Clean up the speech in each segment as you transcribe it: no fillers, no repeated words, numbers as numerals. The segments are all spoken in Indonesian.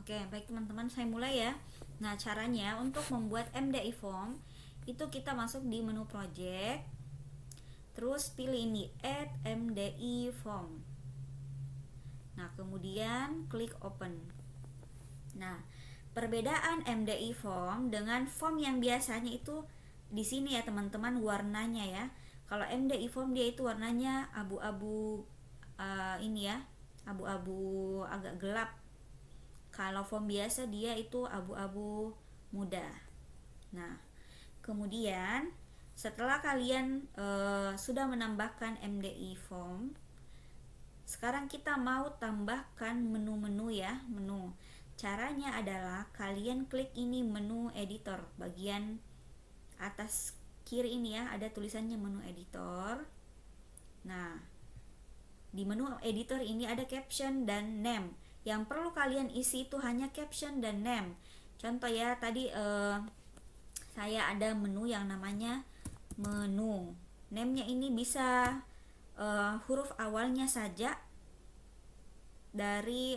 Oke, baik teman-teman, saya mulai ya. Nah, caranya untuk membuat MDI form itu kita masuk di menu project, terus pilih ini add MDI form. Nah, kemudian klik open. Nah, perbedaan MDI form dengan form yang biasanya itu di sini ya teman-teman, warnanya ya. Kalau MDI form dia itu warnanya abu-abu, ini ya, abu-abu agak gelap. Kalau form biasa dia itu abu-abu muda. Nah, kemudian setelah kalian sudah menambahkan MDI form, sekarang kita mau tambahkan menu-menu ya, menu. Caranya adalah kalian klik ini menu editor, bagian atas kiri ini ya, ada tulisannya menu editor. Nah, di menu editor ini ada caption dan name. Yang perlu kalian isi itu hanya caption dan name. Contoh ya, tadi saya ada menu yang namanya menu. Name-nya ini bisa huruf awalnya saja dari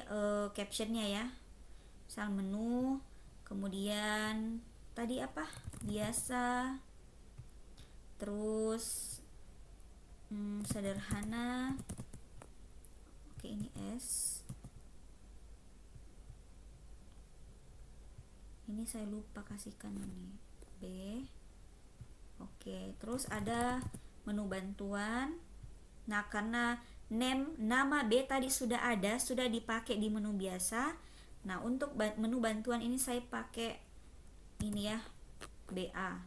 captionnya ya. Misal menu, kemudian tadi apa? Biasa, terus sederhana. Oke, ini S. Ini saya lupa kasihkan ini. B. Oke, terus ada menu bantuan. Nah, karena nama B tadi sudah ada, sudah dipakai di menu biasa. Nah, untuk menu bantuan ini saya pakai ini ya, BA.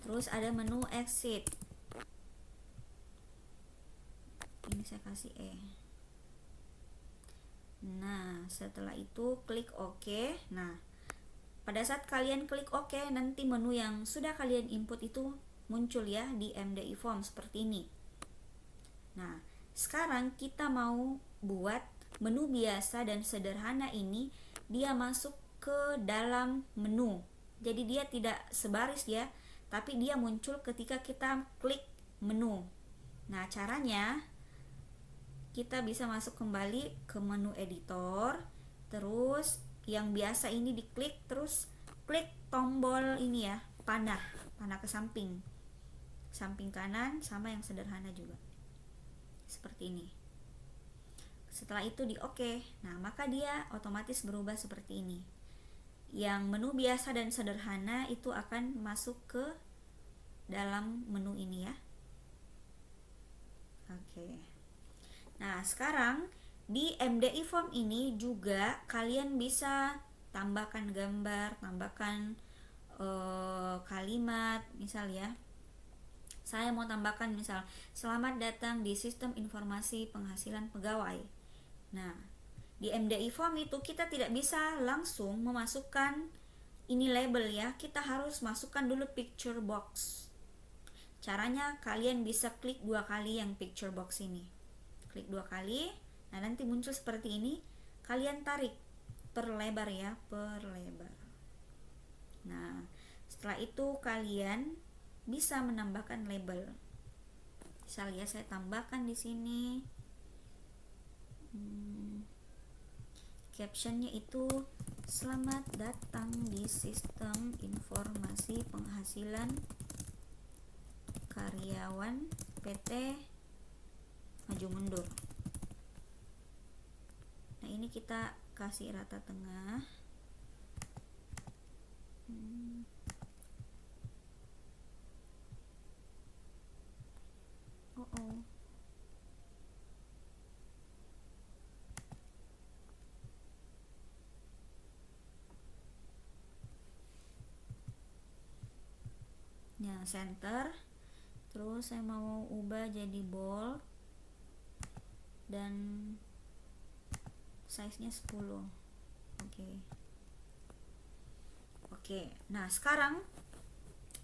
Terus ada menu exit. Ini saya kasih E. Nah, setelah itu klik OK. Nah, pada saat kalian klik OK, nanti menu yang sudah kalian input itu muncul ya di MDI form seperti ini. Nah, sekarang kita mau buat menu biasa dan sederhana ini dia masuk ke dalam menu. Jadi dia tidak sebaris ya, tapi dia muncul ketika kita klik menu. Nah, caranya kita bisa masuk kembali ke menu editor, terus yang biasa ini diklik, terus klik tombol ini ya, panah ke samping kanan, sama yang sederhana juga seperti ini. Setelah itu di OK. Nah, maka dia otomatis berubah seperti ini. Yang menu biasa dan sederhana itu akan masuk ke dalam menu ini ya. Oke. Nah, sekarang di MDI form ini juga kalian bisa tambahkan gambar, tambahkan kalimat, misal ya. Saya mau tambahkan misal, selamat datang di sistem informasi penghasilan pegawai. Nah, di MDI form itu kita tidak bisa langsung memasukkan ini label ya, kita harus masukkan dulu picture box. Caranya kalian bisa klik 2 kali yang picture box ini. Klik 2 kali, nah nanti muncul seperti ini. Kalian tarik perlebar ya, perlebar. Nah, setelah itu kalian bisa menambahkan label. Misal ya, saya tambahkan di sini captionnya itu selamat datang di sistem informasi penghasilan karyawan PT Maju Mundur. Nah, ini kita kasih rata tengah. Nah, center. Terus saya mau ubah jadi bold dan size-nya 10. Oke. Nah, sekarang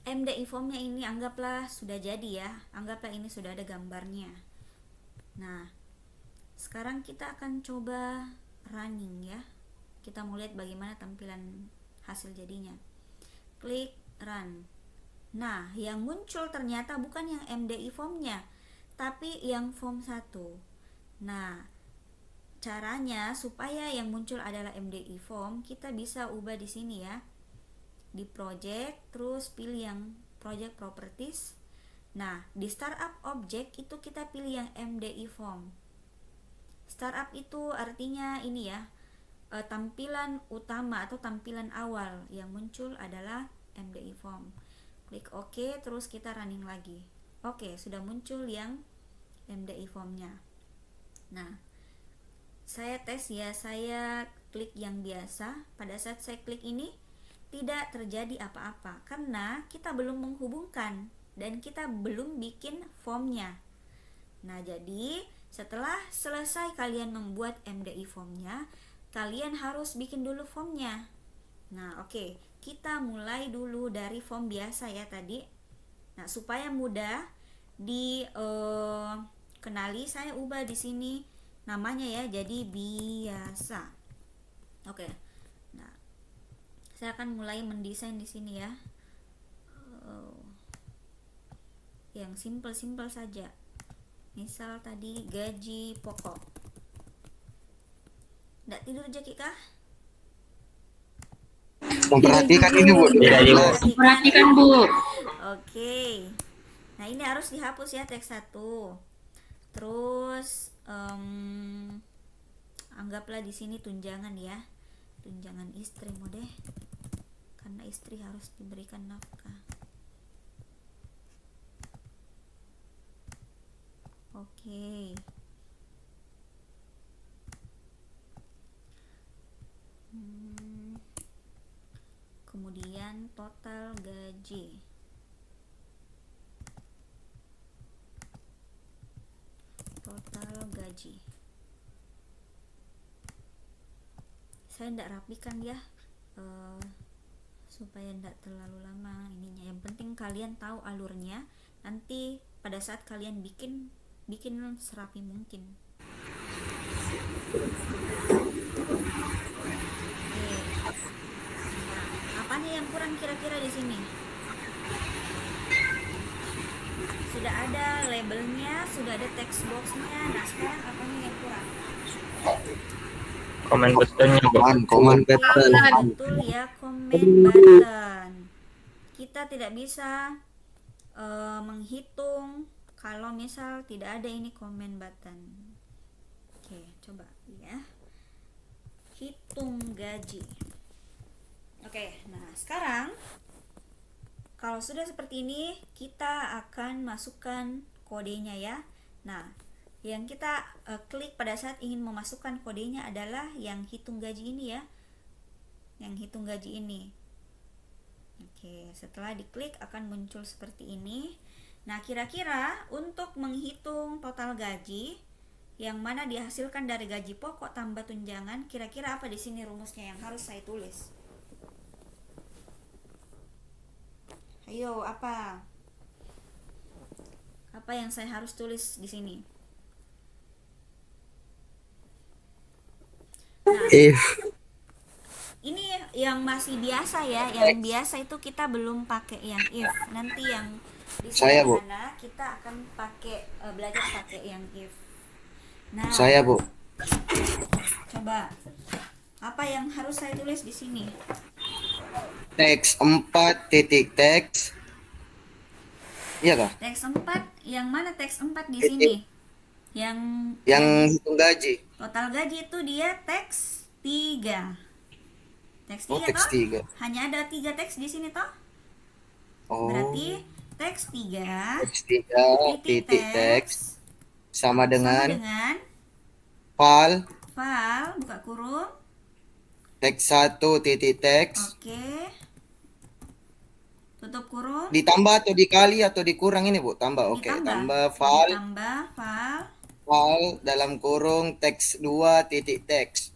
MDI formnya ini anggaplah sudah jadi ya. Anggaplah ini sudah ada gambarnya. Nah, sekarang kita akan coba running ya. Kita mau lihat bagaimana tampilan hasil jadinya. Klik run. Nah, yang muncul ternyata bukan yang MDI formnya, tapi yang form 1. Nah, caranya supaya yang muncul adalah MDI form, kita bisa ubah di sini ya, di project, terus pilih yang project properties. Nah, di startup object itu kita pilih yang MDI form. Startup itu artinya ini ya, tampilan utama atau tampilan awal yang muncul adalah MDI form. Klik OK, terus kita running lagi. Oke, sudah muncul yang MDI formnya. Nah, saya tes ya, saya klik yang biasa. Pada saat saya klik ini tidak terjadi apa-apa karena kita belum menghubungkan dan kita belum bikin formnya. Nah, jadi setelah selesai kalian membuat MDI formnya, kalian harus bikin dulu formnya. Nah, oke, kita mulai dulu dari form biasa ya tadi. Nah, supaya mudah kenali, saya ubah di sini namanya ya, jadi biasa. Oke. Nah, saya akan mulai mendesain di sini ya. Yang simple-simple saja. Misal tadi gaji pokok. Nggak tidur Jaki kah? Memperhatikan ini Bu. Perhatikan Bu. Oke. Nah, ini harus dihapus ya teks 1. Terus anggaplah di sini tunjangan ya. Tunjangan istri mau deh. Karena istri harus diberikan nafkah. Oke. Kemudian total gaji. Total gaji. Saya tidak rapikan ya, supaya tidak terlalu lama ininya. Yang penting kalian tahu alurnya. Nanti pada saat kalian bikin serapi mungkin. Oke. Nah, apa nih yang kurang kira-kira di sini? Sudah ada labelnya, sudah ada text boxnya. Nah, sekarang apa nih yang kurang? Comment buttonnya Bu. Comment button. Betul ya, comment button. Kita tidak bisa menghitung kalau misal tidak ada ini comment button. Oke, coba ya. Hitung gaji. Oke, nah sekarang kalau sudah seperti ini, kita akan masukkan kodenya ya. Nah, yang kita klik pada saat ingin memasukkan kodenya adalah yang hitung gaji ini ya. Yang hitung gaji ini. Oke, setelah diklik akan muncul seperti ini. Nah, kira-kira untuk menghitung total gaji yang mana dihasilkan dari gaji pokok tambah tunjangan, kira-kira apa di sini rumusnya yang harus saya tulis? Ayo, apa? Apa yang saya harus tulis di sini? Nah, ini yang masih biasa ya, yang biasa itu kita belum pakai yang if. Nanti yang di sana kita akan pakai belajar pakai yang if. Nah, Saya Bu. coba apa yang harus saya tulis di sini? Teks 4 titik teks. Iya kah? Teks 4, yang mana teks 4 di sini? Yang hitung gaji. total gaji itu dia teks 3. Teks 3 teks toh? 3. Hanya ada 3 teks di sini toh? Oh. Berarti teks 3 titik teks sama dengan file buka kurung teks 1 titik teks. Oke. Tutup kurung. Ditambah atau dikali atau dikurang ini Bu? Tambah. Oke. Tambah file dalam kurung teks 2 titik teks.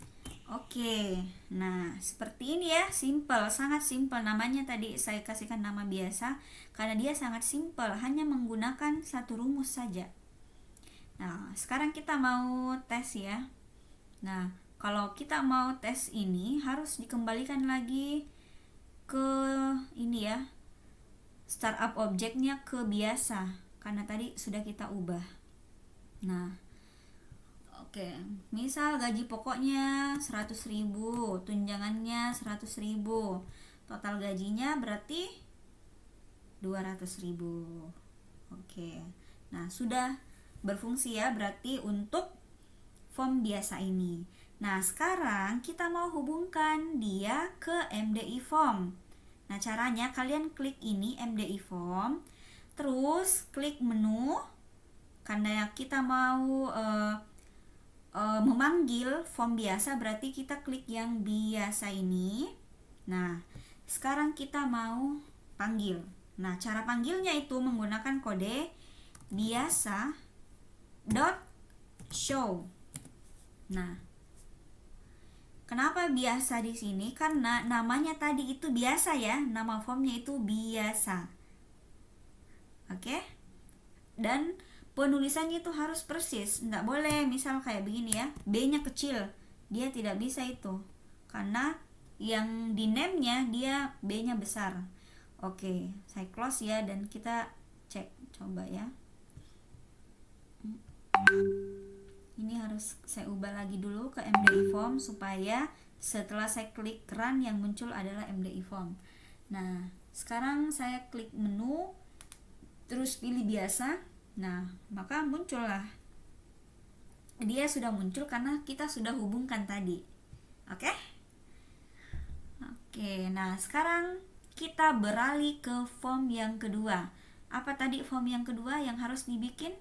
Oke. Nah, seperti ini ya, simple, sangat simple. Namanya tadi saya kasihkan nama biasa karena dia sangat simple, hanya menggunakan satu rumus saja. Nah, sekarang kita mau tes ya. Nah, kalau kita mau tes ini harus dikembalikan lagi ke ini ya, startup objeknya ke biasa karena tadi sudah kita ubah. Nah, Oke, misal gaji pokoknya 100.000, tunjangannya 100.000, total gajinya berarti 200.000. Oke, nah sudah berfungsi ya berarti untuk form biasa ini. Nah sekarang kita mau hubungkan dia ke MDI form. Nah caranya kalian klik ini MDI form, terus klik menu. Karena kita mau memanggil form biasa, berarti kita klik yang biasa ini. Nah sekarang kita mau panggil. Nah cara panggilnya itu menggunakan kode biasa dot show. Nah kenapa biasa di sini? Karena namanya tadi itu biasa ya, nama formnya itu biasa. Oke? Dan penulisannya itu harus persis, nggak boleh misal kayak begini ya, B-nya kecil, dia tidak bisa itu, karena yang di name-nya dia B-nya besar. Oke, saya close ya, dan kita cek, coba ya. Ini harus saya ubah lagi dulu ke MDI form supaya setelah saya klik run yang muncul adalah MDI form. Nah, sekarang saya klik menu, terus pilih biasa. Nah, maka muncullah. Dia sudah muncul karena kita sudah hubungkan tadi. Oke? Oke, nah sekarang kita beralih ke form yang kedua. Apa tadi form yang kedua yang harus dibikin?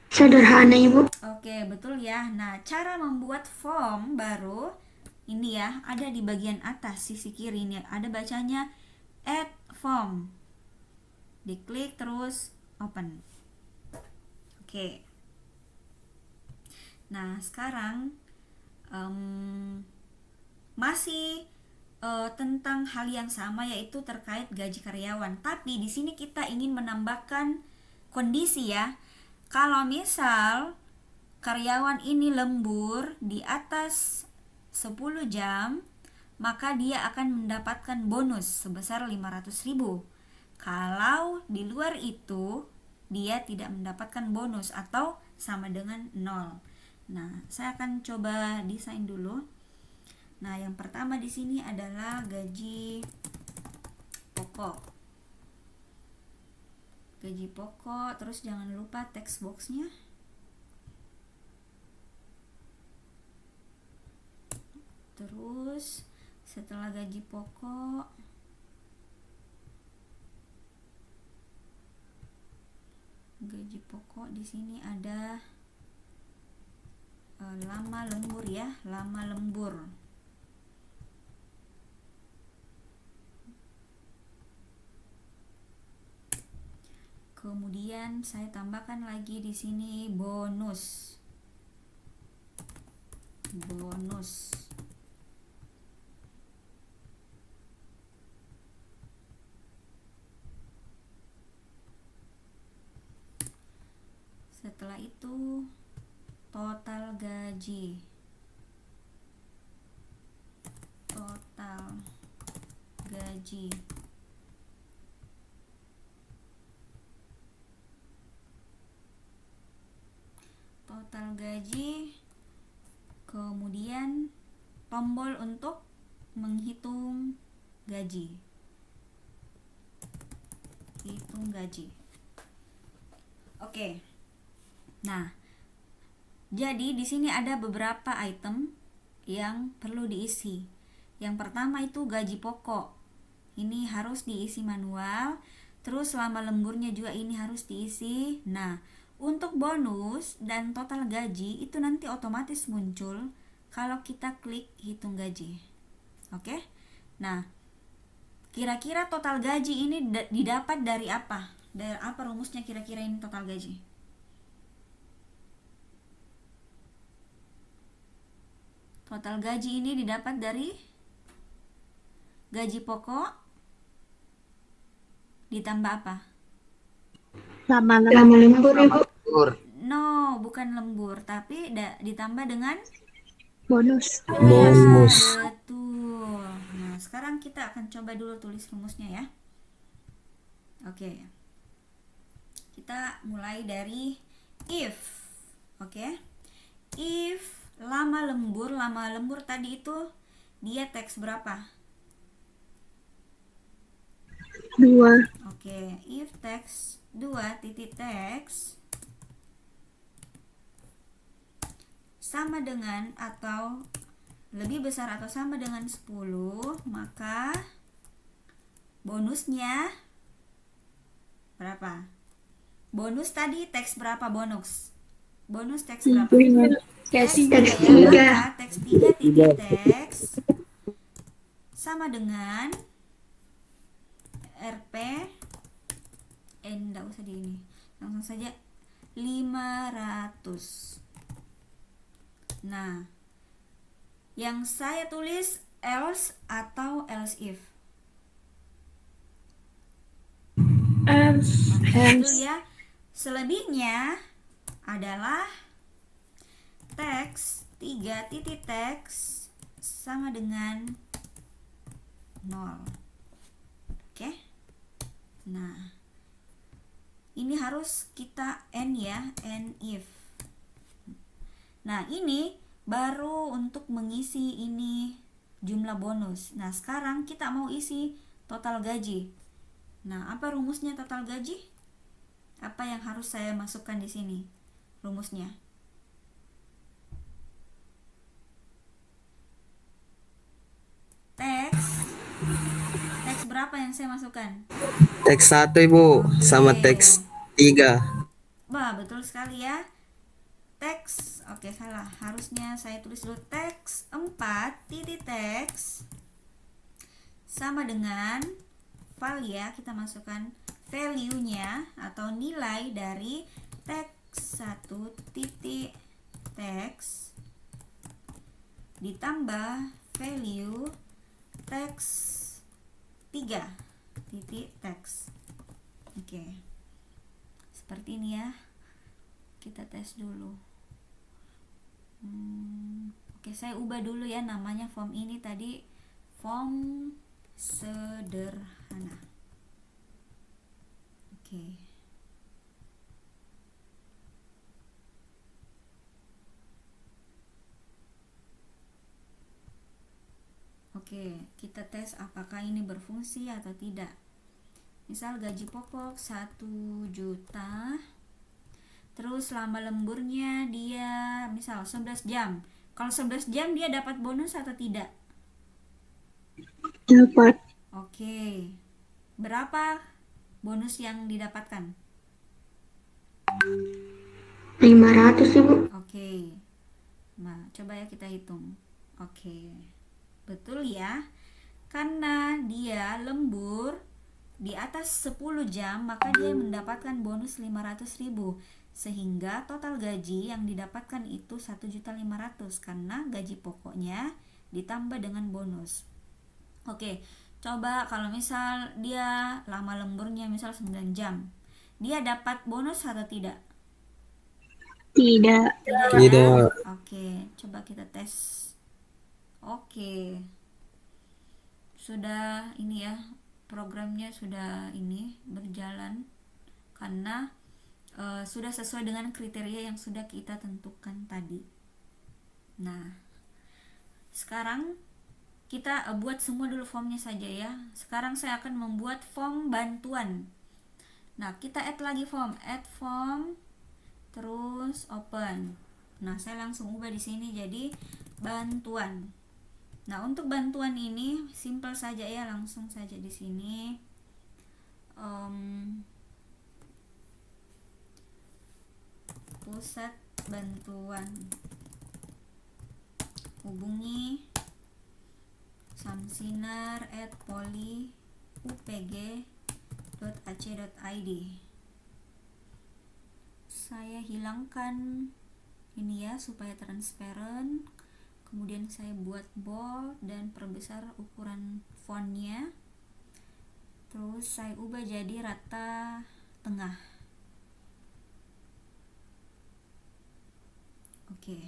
Sederhana, Ibu. Oke, betul ya. Nah, cara membuat form baru ini ya, ada di bagian atas sisi kiri ini. Ada bacanya add form. Diklik terus open. Oke. Nah sekarang masih tentang hal yang sama, yaitu terkait gaji karyawan. Tapi di sini kita ingin menambahkan kondisi ya. Kalau misal karyawan ini lembur di atas 10 jam, maka dia akan mendapatkan bonus sebesar 500.000. Kalau di luar itu dia tidak mendapatkan bonus atau sama dengan 0. Nah, saya akan coba desain dulu. Nah, yang pertama di sini adalah gaji pokok. Gaji pokok, terus jangan lupa text boxnya. Terus setelah gaji pokok di sini ada lama lembur ya, lama lembur. Kemudian saya tambahkan lagi di sini bonus. Setelah itu total gaji. Kemudian tombol untuk menghitung gaji. Hitung gaji. Oke. Nah, jadi di sini ada beberapa item yang perlu diisi. Yang pertama itu gaji pokok. Ini harus diisi manual. Terus selama lemburnya juga ini harus diisi. Nah, untuk bonus dan total gaji itu nanti otomatis muncul kalau kita klik hitung gaji. Oke? Nah, kira-kira total gaji ini didapat dari apa? Dari apa rumusnya kira-kira ini total gaji? Total gaji ini didapat dari gaji pokok ditambah apa? Lama lembur, Ibu. No, bukan lembur, tapi ditambah dengan Bonus. Ya, betul. Nah, sekarang kita akan coba dulu tulis rumusnya ya. Oke. Kita mulai dari if. Oke. If lama lembur tadi itu dia teks berapa? 2. Oke, if teks 2 titik teks sama dengan atau lebih besar atau sama dengan 10, maka bonusnya berapa? Bonus tadi teks berapa bonus? Bonus teks berapa? Teks Teks 3. maka teks 3 titik teks sama dengan RP enggak usah di ini. Langsung saja 500. Nah, yang saya tulis else atau else if. Betul ya. Selebihnya adalah teks 3 titik teks sama dengan 0. Oke. Nah, ini harus kita end ya, end if. Nah, ini baru untuk mengisi ini jumlah bonus. Nah, sekarang kita mau isi total gaji. Nah, apa rumusnya total gaji? Apa yang harus saya masukkan di sini? Rumusnya. Teks berapa yang saya masukkan? Teks 1 Ibu sama teks 3. Wah, betul sekali ya. Teks, oke salah. Harusnya saya tulis dulu teks 4 titik teks sama dengan value ya. Kita masukkan value-nya atau nilai dari teks 1 titik teks ditambah value teks 3 titik teks. Oke. Seperti ini ya. Kita tes dulu. Oke, saya ubah dulu ya namanya form ini tadi form sederhana. Oke. Oke, kita tes apakah ini berfungsi atau tidak. Misal gaji pokok 1 juta. Terus lama lemburnya dia misal 11 jam. Kalau 11 jam dia dapat bonus atau tidak? Dapat. Oke. Berapa bonus yang didapatkan? 500 Ibu. Oke. Nah, coba ya kita hitung. Oke. Betul ya. Karena dia lembur di atas 10 jam, maka dia mendapatkan bonus 500.000. Sehingga total gaji yang didapatkan itu 1.500.000 karena gaji pokoknya ditambah dengan bonus. Oke, coba kalau misal dia lama lemburnya misal 9 jam. Dia dapat bonus atau tidak? Tidak. Ya? Oke, coba kita tes. Oke. Sudah ini ya, programnya sudah ini berjalan karena sudah sesuai dengan kriteria yang sudah kita tentukan tadi. Nah, sekarang kita buat semua dulu formnya saja ya. Sekarang saya akan membuat form bantuan. Nah, kita add lagi form, add form, terus open. Nah, saya langsung ubah di sini jadi bantuan. Nah, untuk bantuan ini simple saja ya, langsung saja di sini. Pusat bantuan, hubungi samsinar@poli.upg.ac.id. Saya hilangkan ini ya supaya transparan. Kemudian saya buat bold dan perbesar ukuran fontnya. Terus saya ubah jadi rata tengah. Oke.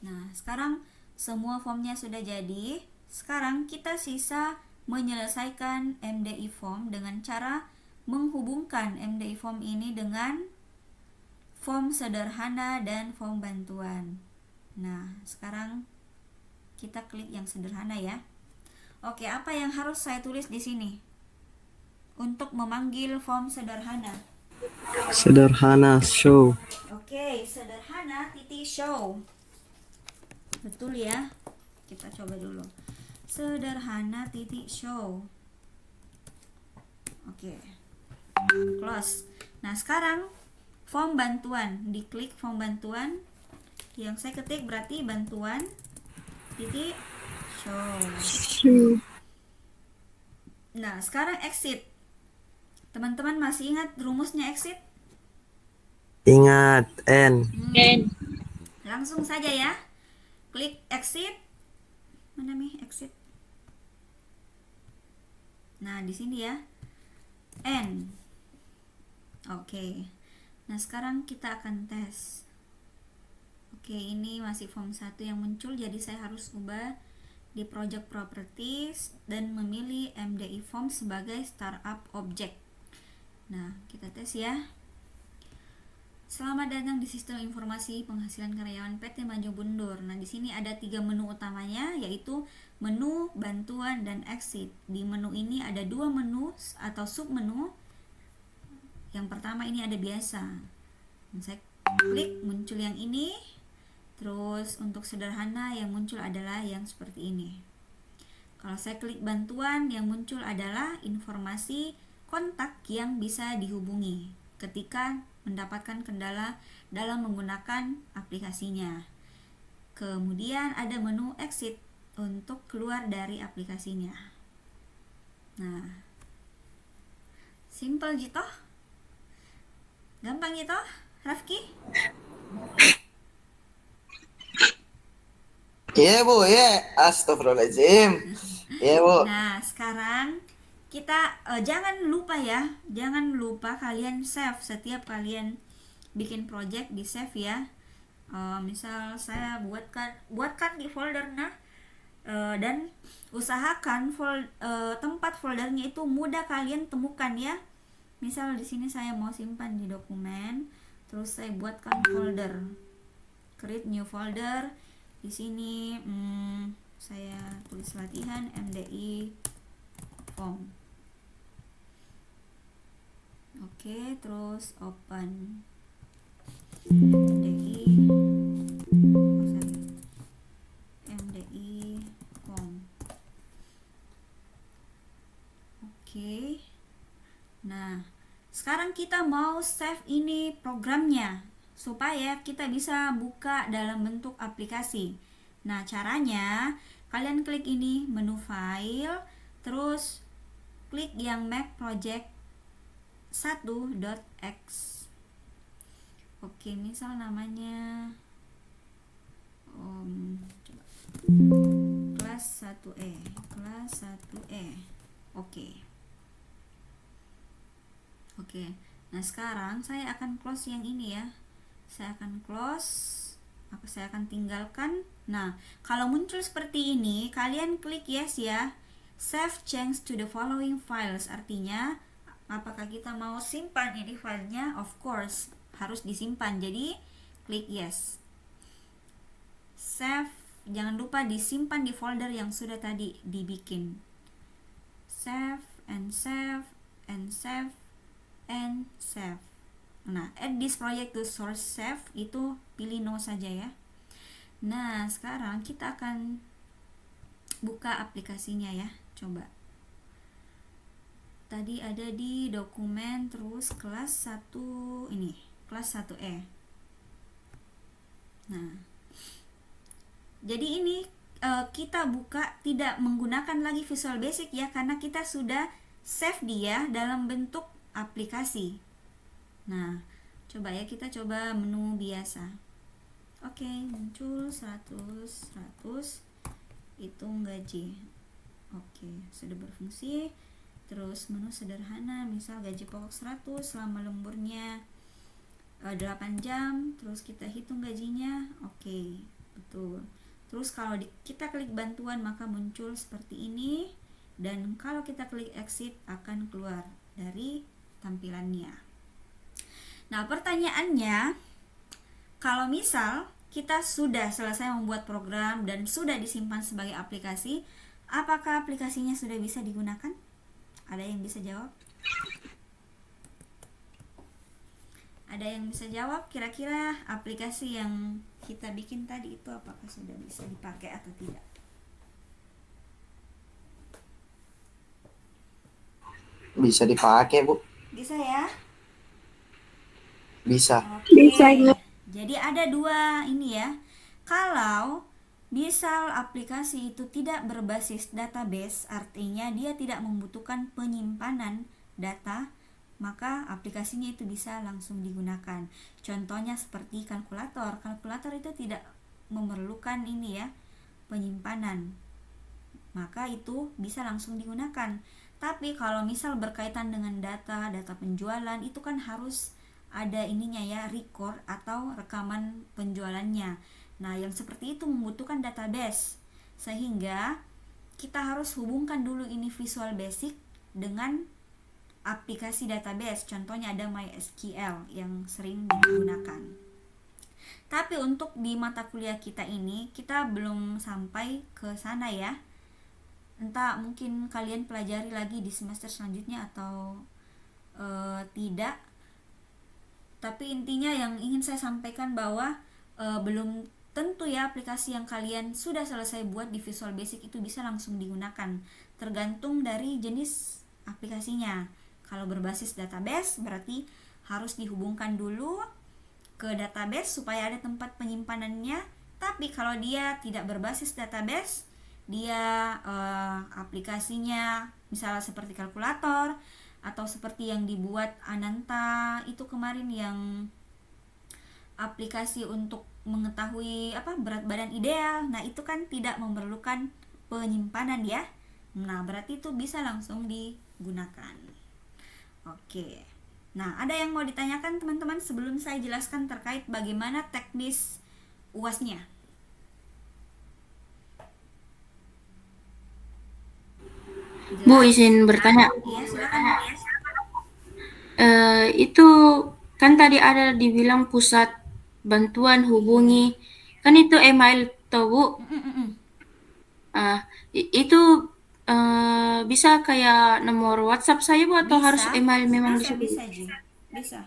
Nah, sekarang semua formnya sudah jadi. Sekarang kita sisa menyelesaikan MDI form dengan cara menghubungkan MDI form ini dengan form sederhana dan form bantuan. Nah, sekarang kita klik yang sederhana ya. Oke, apa yang harus saya tulis di sini untuk memanggil form sederhana? Sederhana show. Oke, sederhana titik show. Betul ya? Kita coba dulu. Sederhana titik show. Oke. Close. Nah, sekarang form bantuan. Diklik form bantuan. Yang saya ketik berarti bantuan titik show. Nah, sekarang exit. Teman-teman masih ingat rumusnya exit? Ingat N. Langsung saja ya. Klik exit. Mana nih exit? Nah, di sini ya. N. Oke. Nah, sekarang kita akan tes. Oke, ini masih form 1 yang muncul, jadi saya harus ubah di project properties dan memilih MDI form sebagai startup object. Nah, kita tes ya. Selamat datang di sistem informasi penghasilan karyawan PT Maju Bundur. Nah, di sini ada 3 menu utamanya, yaitu menu, bantuan, dan exit. Di menu ini ada 2 menu atau sub menu. Yang pertama ini ada biasa. Saya klik muncul yang ini. Terus untuk sederhana yang muncul adalah yang seperti ini. Kalau saya klik bantuan, yang muncul adalah informasi kontak yang bisa dihubungi ketika mendapatkan kendala dalam menggunakan aplikasinya. Kemudian ada menu exit untuk keluar dari aplikasinya. Nah, simple gitu. Gampang gitu, Rafki? Iya Bu, ya. Astagfirullahaladzim. Iya Bu. Nah, sekarang kita jangan lupa ya, jangan lupa kalian save setiap kalian bikin project, di save ya. Misal saya buatkan di folder dan usahakan tempat foldernya itu mudah kalian temukan ya. Misal di sini saya mau simpan di dokumen, terus saya buatkan folder, create new folder. Di sini saya tulis latihan MDI form. Oke, terus open MDI form. Oke. Nah, sekarang kita mau save ini programnya supaya kita bisa buka dalam bentuk aplikasi. Nah, caranya kalian klik ini menu file, terus klik yang Mac Project 1.x. Oke, misal namanya coba. Kelas 1E. Oke. Nah, sekarang saya akan close yang ini ya. Saya akan tinggalkan. Nah, kalau muncul seperti ini, kalian klik yes ya. Save change to the following files. Artinya, apakah kita mau simpan ini filenya? Of course, harus disimpan. Jadi, klik yes. Save, jangan lupa disimpan di folder yang sudah tadi dibikin. Save and save and save and save. Nah, add this project to source save, itu pilih no saja ya. Nah, sekarang kita akan buka aplikasinya ya. Coba. Tadi ada di dokumen, terus kelas 1 ini, kelas 1E. Nah, jadi ini kita buka tidak menggunakan lagi Visual Basic ya, karena kita sudah save dia dalam bentuk aplikasi. Nah, coba ya, kita coba menu biasa. Oke, muncul 100 hitung gaji. Oke, sudah berfungsi. Terus menu sederhana, misal gaji pokok 100 selama lemburnya 8 jam, terus kita hitung gajinya. Oke, betul. Terus kalau kita klik bantuan maka muncul seperti ini, dan kalau kita klik exit akan keluar dari tampilannya. Nah, pertanyaannya, Kalau misal kita sudah selesai membuat program dan sudah disimpan sebagai aplikasi, apakah aplikasinya sudah bisa digunakan? Ada yang bisa jawab? Ada yang bisa jawab kira-kira aplikasi yang kita bikin tadi itu apakah sudah bisa dipakai atau tidak? Bisa dipakai, Bu. Bisa ya? Bisa. Oke. Bisa, Ibu. Jadi ada dua ini ya. Kalau misal aplikasi itu tidak berbasis database, artinya dia tidak membutuhkan penyimpanan data, maka aplikasinya itu bisa langsung digunakan. Contohnya seperti kalkulator. Kalkulator itu tidak memerlukan ini ya, penyimpanan. Maka itu bisa langsung digunakan. Tapi kalau misal berkaitan dengan data penjualan, itu kan harus ada ininya ya, record atau rekaman penjualannya. Nah, yang seperti itu membutuhkan database. Sehingga kita harus hubungkan dulu ini Visual Basic dengan aplikasi database. Contohnya ada MySQL yang sering digunakan. Tapi untuk di mata kuliah kita ini, kita belum sampai ke sana ya. Entah mungkin kalian pelajari lagi di semester selanjutnya atau tidak. Tapi intinya yang ingin saya sampaikan bahwa belum tentu ya aplikasi yang kalian sudah selesai buat di Visual Basic itu bisa langsung digunakan. Tergantung dari jenis aplikasinya. Kalau berbasis database berarti harus dihubungkan dulu ke database supaya ada tempat penyimpanannya. Tapi kalau dia tidak berbasis database, dia aplikasinya misalnya seperti kalkulator atau seperti yang dibuat Ananta itu kemarin yang aplikasi untuk mengetahui berat badan ideal. Nah, itu kan tidak memerlukan penyimpanan ya. Nah, berarti itu bisa langsung digunakan. Oke. Nah, ada yang mau ditanyakan teman-teman sebelum saya jelaskan terkait bagaimana teknis UASnya? Bu, izin bertanya. Iya, silakan. Itu kan tadi ada dibilang pusat bantuan hubungi. Kan itu email toh, Bu. Itu bisa kayak nomor WhatsApp saya, Bu, atau harus email memang di situ? Bisa, Ji. Bisa.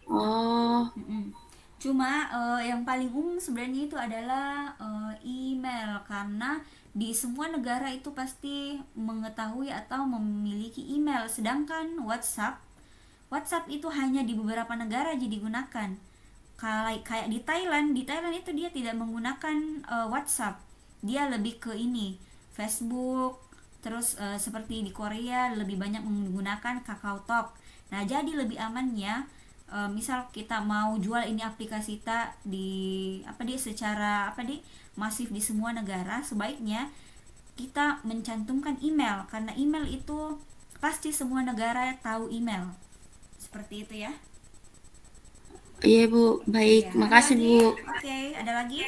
Oh, Cuma yang paling umum sebenarnya itu adalah email, karena di semua negara itu pasti mengetahui atau memiliki email. Sedangkan WhatsApp itu hanya di beberapa negara aja digunakan. Kayak di Thailand itu dia tidak menggunakan WhatsApp. Dia lebih ke ini, Facebook. Terus seperti di Korea lebih banyak menggunakan KakaoTalk. Nah, jadi lebih amannya misal kita mau jual ini aplikasi kita secara masif di semua negara, sebaiknya kita mencantumkan email, karena email itu pasti semua negara tahu email. Seperti itu ya. iya, Bu. Baik, Ya, makasih, ada lagi? Bu. Oke, ada lagi?